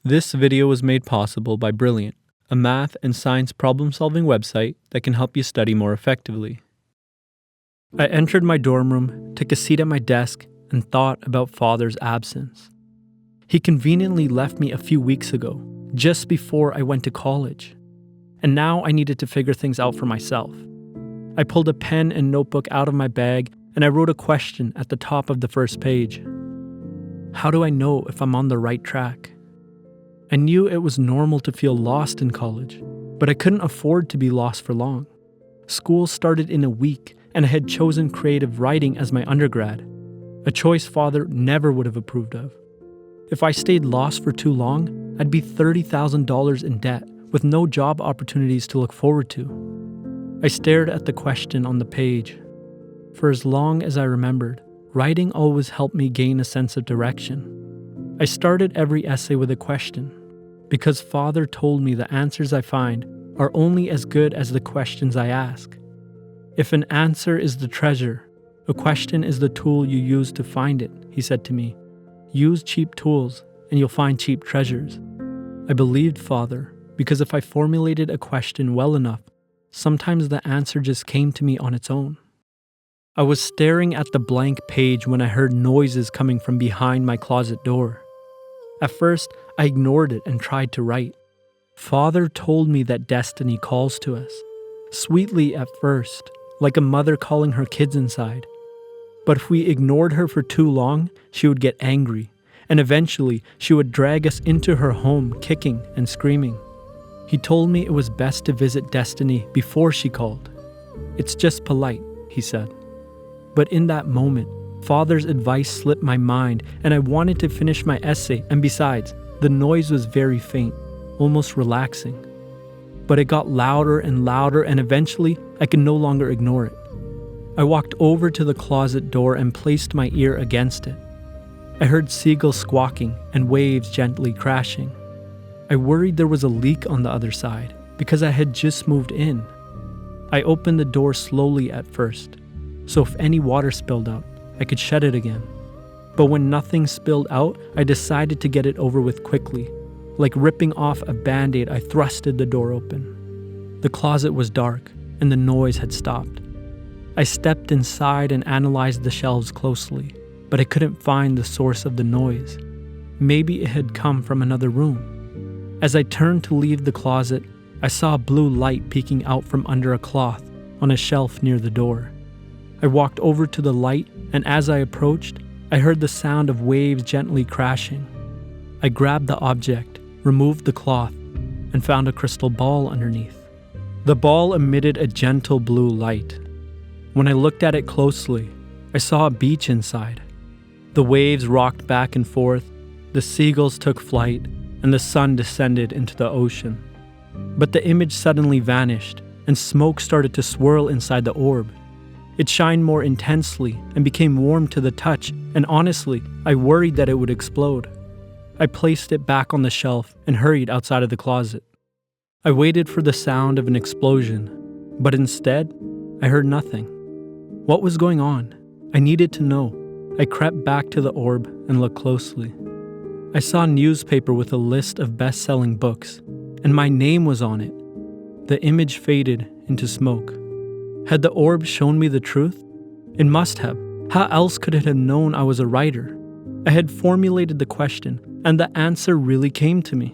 This video was made possible by Brilliant, a math and science problem-solving website that can help you study more effectively. I entered my dorm room, took a seat at my desk, and thought about Father's absence. He conveniently left me a few weeks ago, just before I went to college. And now I needed to figure things out for myself. I pulled a pen and notebook out of my bag and I wrote a question at the top of the first page. How do I know if I'm on the right track? I knew it was normal to feel lost in college, but I couldn't afford to be lost for long. School started in a week and I had chosen creative writing as my undergrad, a choice Father never would have approved of. If I stayed lost for too long, I'd be $30,000 in debt with no job opportunities to look forward to. I stared at the question on the page. For as long as I remembered, writing always helped me gain a sense of direction. I started every essay with a question, because Father told me the answers I find are only as good as the questions I ask. If an answer is the treasure, a question is the tool you use to find it, he said to me. Use cheap tools and you'll find cheap treasures. I believed Father because if I formulated a question well enough, sometimes the answer just came to me on its own. I was staring at the blank page when I heard noises coming from behind my closet door. At first, I ignored it and tried to write. Father told me that destiny calls to us, sweetly at first, like a mother calling her kids inside. But if we ignored her for too long, she would get angry, and eventually she would drag us into her home, kicking and screaming. He told me it was best to visit destiny before she called. It's just polite, he said. But in that moment, Father's advice slipped my mind and I wanted to finish my essay, and besides, the noise was very faint, almost relaxing. But it got louder and louder and eventually I could no longer ignore it. I walked over to the closet door and placed my ear against it. I heard seagulls squawking and waves gently crashing. I worried there was a leak on the other side because I had just moved in. I opened the door slowly at first, so if any water spilled out, I could shut it again. But when nothing spilled out, I decided to get it over with quickly. Like ripping off a band-aid, I thrusted the door open. The closet was dark, and the noise had stopped. I stepped inside and analyzed the shelves closely, but I couldn't find the source of the noise. Maybe it had come from another room. As I turned to leave the closet, I saw a blue light peeking out from under a cloth on a shelf near the door. I walked over to the light, and as I approached, I heard the sound of waves gently crashing. I grabbed the object, removed the cloth, and found a crystal ball underneath. The ball emitted a gentle blue light. When I looked at it closely, I saw a beach inside. The waves rocked back and forth, the seagulls took flight, and the sun descended into the ocean. But the image suddenly vanished, and smoke started to swirl inside the orb. It shined more intensely and became warm to the touch, and honestly, I worried that it would explode. I placed it back on the shelf and hurried outside of the closet. I waited for the sound of an explosion, but instead, I heard nothing. What was going on? I needed to know. I crept back to the orb and looked closely. I saw a newspaper with a list of best-selling books, and my name was on it. The image faded into smoke. Had the orb shown me the truth? It must have. How else could it have known I was a writer? I had formulated the question, and the answer really came to me.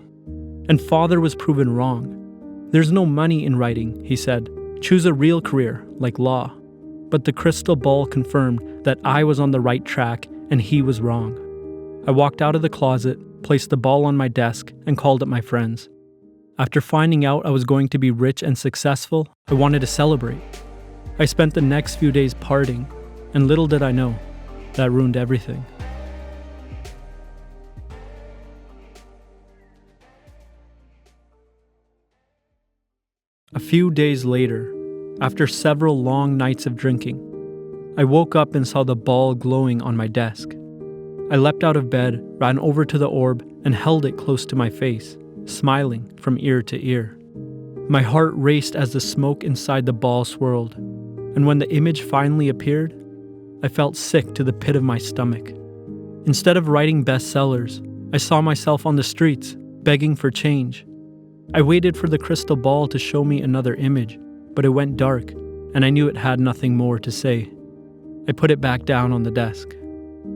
And Father was proven wrong. There's no money in writing, he said. Choose a real career, like law. But the crystal ball confirmed that I was on the right track and he was wrong. I walked out of the closet, placed the ball on my desk, and called up my friends. After finding out I was going to be rich and successful, I wanted to celebrate. I spent the next few days partying, and little did I know, that ruined everything. A few days later, after several long nights of drinking, I woke up and saw the ball glowing on my desk. I leapt out of bed, ran over to the orb, and held it close to my face, smiling from ear to ear. My heart raced as the smoke inside the ball swirled, and when the image finally appeared, I felt sick to the pit of my stomach. Instead of writing bestsellers, I saw myself on the streets, begging for change. I waited for the crystal ball to show me another image, but it went dark, and I knew it had nothing more to say. I put it back down on the desk.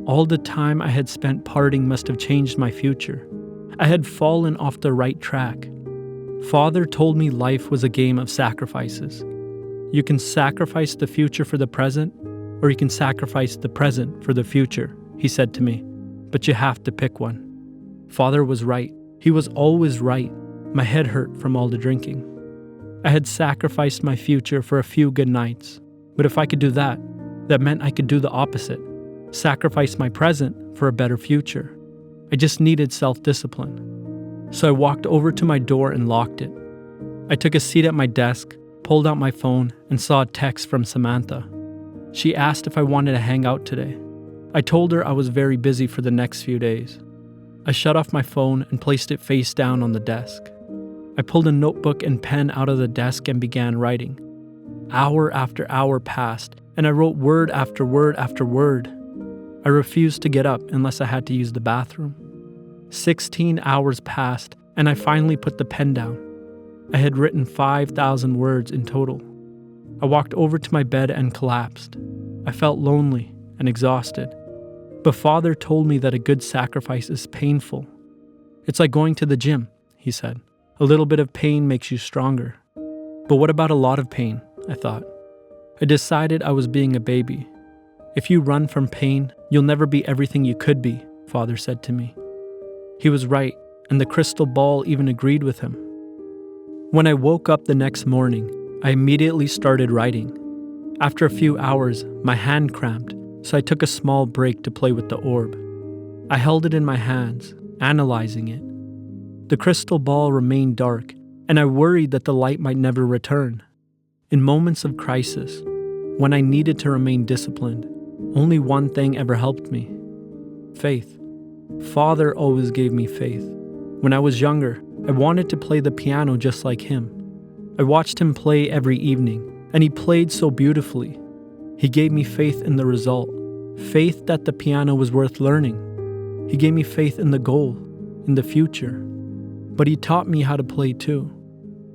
All the time I had spent partying must have changed my future. I had fallen off the right track. Father told me life was a game of sacrifices. You can sacrifice the future for the present, or you can sacrifice the present for the future, he said to me, but you have to pick one. Father was right. He was always right. My head hurt from all the drinking. I had sacrificed my future for a few good nights, but if I could do that, that meant I could do the opposite, sacrifice my present for a better future. I just needed self-discipline. So I walked over to my door and locked it. I took a seat at my desk, pulled out my phone, and saw a text from Samantha. She asked if I wanted to hang out today. I told her I was very busy for the next few days. I shut off my phone and placed it face down on the desk. I pulled a notebook and pen out of the desk and began writing. Hour after hour passed, and I wrote word after word after word. I refused to get up unless I had to use the bathroom. 16 hours passed, and I finally put the pen down. I had written 5,000 words in total. I walked over to my bed and collapsed. I felt lonely and exhausted. But Father told me that a good sacrifice is painful. It's like going to the gym, he said. A little bit of pain makes you stronger. But what about a lot of pain? I thought. I decided I was being a baby. If you run from pain, you'll never be everything you could be, Father said to me. He was right, and the crystal ball even agreed with him. When I woke up the next morning, I immediately started writing. After a few hours, my hand cramped, so I took a small break to play with the orb. I held it in my hands, analyzing it. The crystal ball remained dark, and I worried that the light might never return. In moments of crisis, when I needed to remain disciplined, only one thing ever helped me: faith. Father always gave me faith. When I was younger, I wanted to play the piano just like him. I watched him play every evening, and he played so beautifully. He gave me faith in the result, faith that the piano was worth learning. He gave me faith in the goal, in the future. But he taught me how to play too.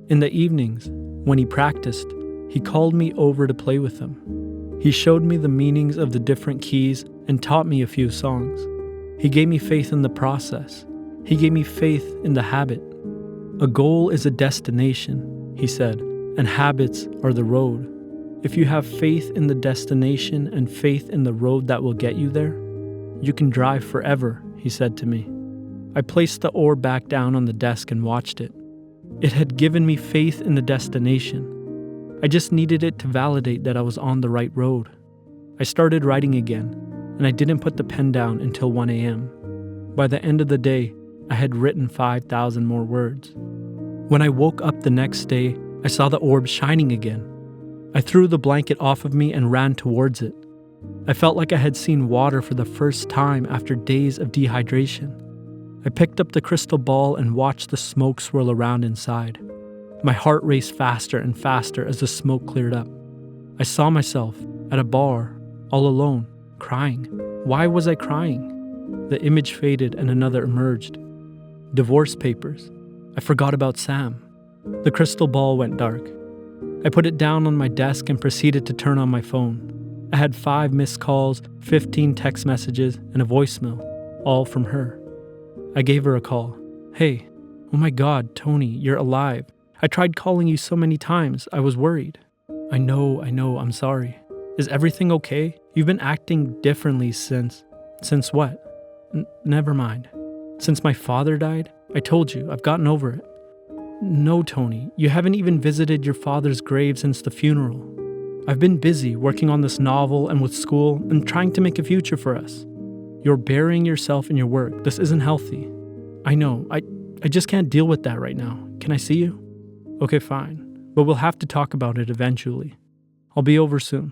In the evenings, when he practiced, he called me over to play with him. He showed me the meanings of the different keys and taught me a few songs. He gave me faith in the process. He gave me faith in the habit. A goal is a destination, he said, and habits are the road. If you have faith in the destination and faith in the road that will get you there, you can drive forever, he said to me. I placed the orb back down on the desk and watched it. It had given me faith in the destination. I just needed it to validate that I was on the right road. I started writing again, and I didn't put the pen down until 1 a.m. By the end of the day, I had written 5,000 more words. When I woke up the next day, I saw the orb shining again. I threw the blanket off of me and ran towards it. I felt like I had seen water for the first time after days of dehydration. I picked up the crystal ball and watched the smoke swirl around inside. My heart raced faster and faster as the smoke cleared up. I saw myself at a bar, all alone, crying. Why was I crying? The image faded and another emerged. Divorce papers. I forgot about Sam. The crystal ball went dark. I put it down on my desk and proceeded to turn on my phone. I had 5 missed calls, 15 text messages, and a voicemail, all from her. I gave her a call. Hey, oh my God, Tony, you're alive. I tried calling you so many times, I was worried. I know, I'm sorry. Is everything okay? You've been acting differently since what? Never mind. Since my father died? I told you, I've gotten over it. No, Tony, you haven't even visited your father's grave since the funeral. I've been busy working on this novel and with school and trying to make a future for us. You're burying yourself in your work. This isn't healthy. I know, I just can't deal with that right now. Can I see you? Okay, fine. But we'll have to talk about it eventually. I'll be over soon.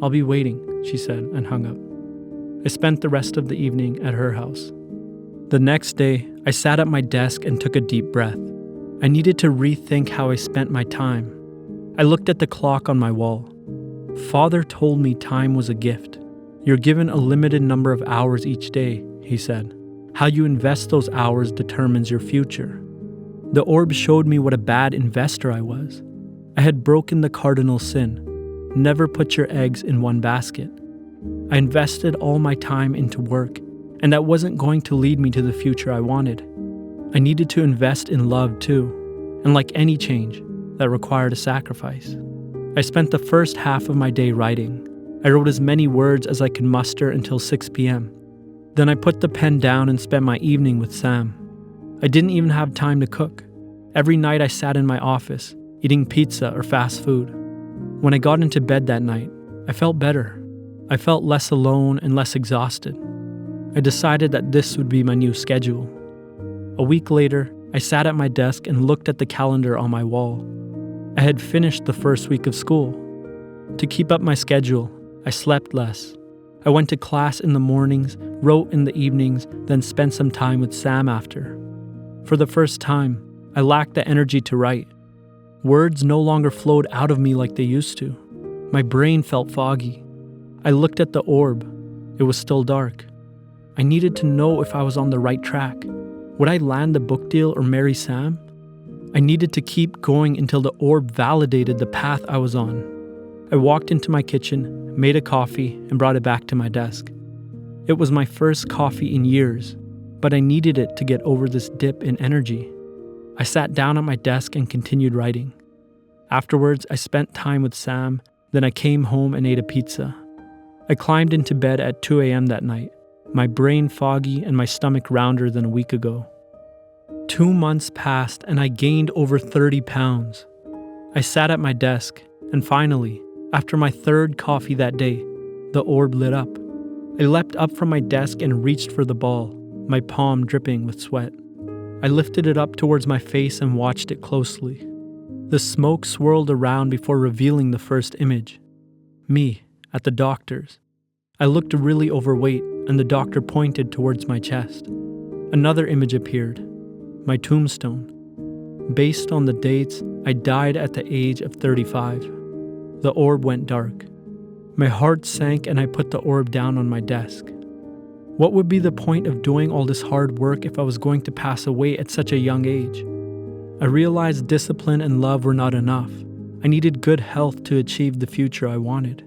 I'll be waiting, she said and hung up. I spent the rest of the evening at her house. The next day, I sat at my desk and took a deep breath. I needed to rethink how I spent my time. I looked at the clock on my wall. Father told me time was a gift. You're given a limited number of hours each day, he said. How you invest those hours determines your future. The orb showed me what a bad investor I was. I had broken the cardinal sin. Never put your eggs in one basket. I invested all my time into work, and that wasn't going to lead me to the future I wanted. I needed to invest in love too, and like any change, that required a sacrifice. I spent the first half of my day writing. I wrote as many words as I could muster until 6 p.m. Then I put the pen down and spent my evening with Sam. I didn't even have time to cook. Every night I sat in my office, eating pizza or fast food. When I got into bed that night, I felt better. I felt less alone and less exhausted. I decided that this would be my new schedule. A week later, I sat at my desk and looked at the calendar on my wall. I had finished the first week of school. To keep up my schedule, I slept less. I went to class in the mornings, wrote in the evenings, then spent some time with Sam after. For the first time, I lacked the energy to write. Words no longer flowed out of me like they used to. My brain felt foggy. I looked at the orb. It was still dark. I needed to know if I was on the right track. Would I land the book deal or marry Sam? I needed to keep going until the orb validated the path I was on. I walked into my kitchen, made a coffee, and brought it back to my desk. It was my first coffee in years, but I needed it to get over this dip in energy. I sat down at my desk and continued writing. Afterwards, I spent time with Sam, then I came home and ate a pizza. I climbed into bed at 2 a.m. that night, my brain foggy and my stomach rounder than a week ago. 2 months passed and I gained over 30 pounds. I sat at my desk, and finally, after my third coffee that day, the orb lit up. I leapt up from my desk and reached for the ball, my palm dripping with sweat. I lifted it up towards my face and watched it closely. The smoke swirled around before revealing the first image. Me, at the doctor's. I looked really overweight, and the doctor pointed towards my chest. Another image appeared, my tombstone. Based on the dates, I died at the age of 35. The orb went dark. My heart sank and I put the orb down on my desk. What would be the point of doing all this hard work if I was going to pass away at such a young age? I realized discipline and love were not enough. I needed good health to achieve the future I wanted.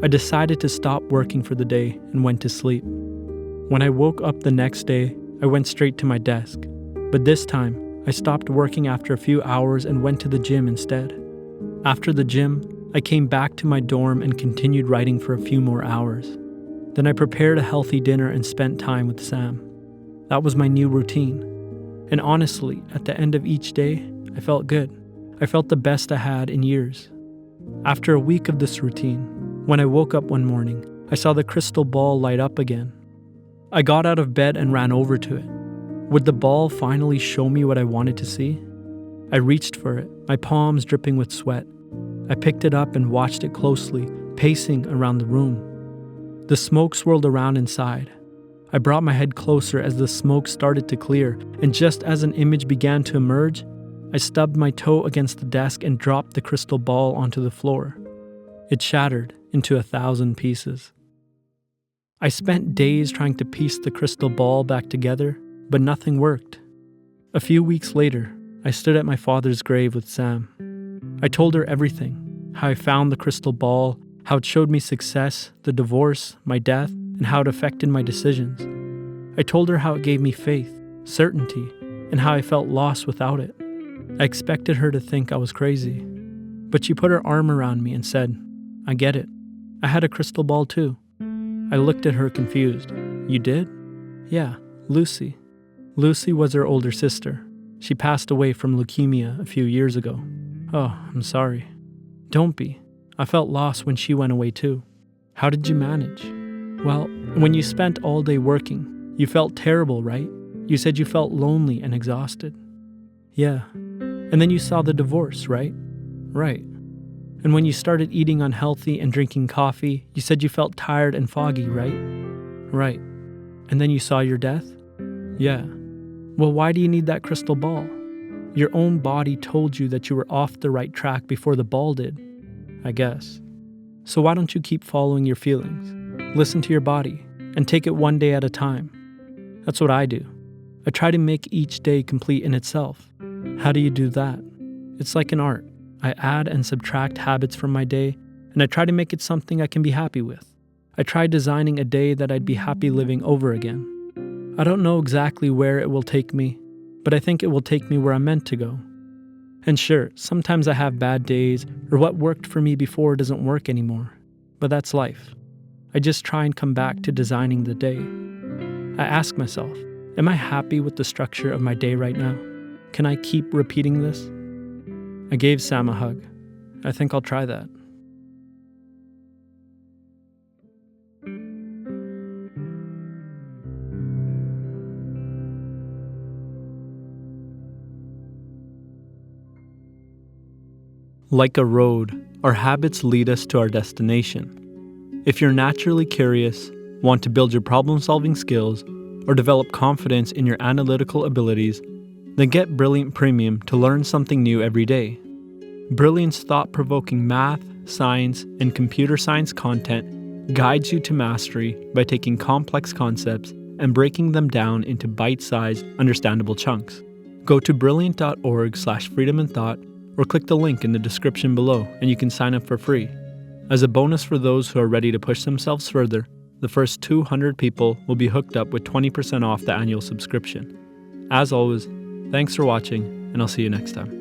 I decided to stop working for the day and went to sleep. When I woke up the next day, I went straight to my desk. But this time, I stopped working after a few hours and went to the gym instead. After the gym, I came back to my dorm and continued writing for a few more hours. Then I prepared a healthy dinner and spent time with Sam. That was my new routine. And honestly, at the end of each day, I felt good. I felt the best I had in years. After a week of this routine, when I woke up one morning, I saw the crystal ball light up again. I got out of bed and ran over to it. Would the ball finally show me what I wanted to see? I reached for it, my palms dripping with sweat. I picked it up and watched it closely, pacing around the room. The smoke swirled around inside. I brought my head closer as the smoke started to clear, and just as an image began to emerge, I stubbed my toe against the desk and dropped the crystal ball onto the floor. It shattered into 1,000 pieces. I spent days trying to piece the crystal ball back together, but nothing worked. A few weeks later, I stood at my father's grave with Sam. I told her everything, how I found the crystal ball, how it showed me success, the divorce, my death, and how it affected my decisions. I told her how it gave me faith, certainty, and how I felt lost without it. I expected her to think I was crazy, but she put her arm around me and said, "I get it. I had a crystal ball too." I looked at her confused. "You did?" "Yeah, Lucy." Lucy was her older sister. She passed away from leukemia a few years ago. "Oh, I'm sorry." "Don't be. I felt lost when she went away too." "How did you manage?" "Well, when you spent all day working, you felt terrible, right? You said you felt lonely and exhausted." "Yeah." "And then you saw the divorce, right?" "Right." "And when you started eating unhealthy and drinking coffee, you said you felt tired and foggy, right?" "Right." "And then you saw your death?" "Yeah." "Well, why do you need that crystal ball? Your own body told you that you were off the right track before the ball did." "I guess." "So why don't you keep following your feelings? Listen to your body and take it one day at a time." That's what I do. I try to make each day complete in itself. How do you do that? It's like an art. I add and subtract habits from my day, and I try to make it something I can be happy with. I try designing a day that I'd be happy living over again. I don't know exactly where it will take me, but I think it will take me where I'm meant to go. And sure, sometimes I have bad days, or what worked for me before doesn't work anymore. But that's life. I just try and come back to designing the day. I ask myself, am I happy with the structure of my day right now? Can I keep repeating this? I gave Sam a hug. I think I'll try that. Like a road, our habits lead us to our destination. If you're naturally curious, want to build your problem-solving skills, or develop confidence in your analytical abilities, then get Brilliant Premium to learn something new every day. Brilliant's thought-provoking math, science, and computer science content guides you to mastery by taking complex concepts and breaking them down into bite-sized, understandable chunks. Go to brilliant.org/freedomandthought or click the link in the description below and you can sign up for free. As a bonus for those who are ready to push themselves further, the first 200 people will be hooked up with 20% off the annual subscription. As always, thanks for watching, and I'll see you next time.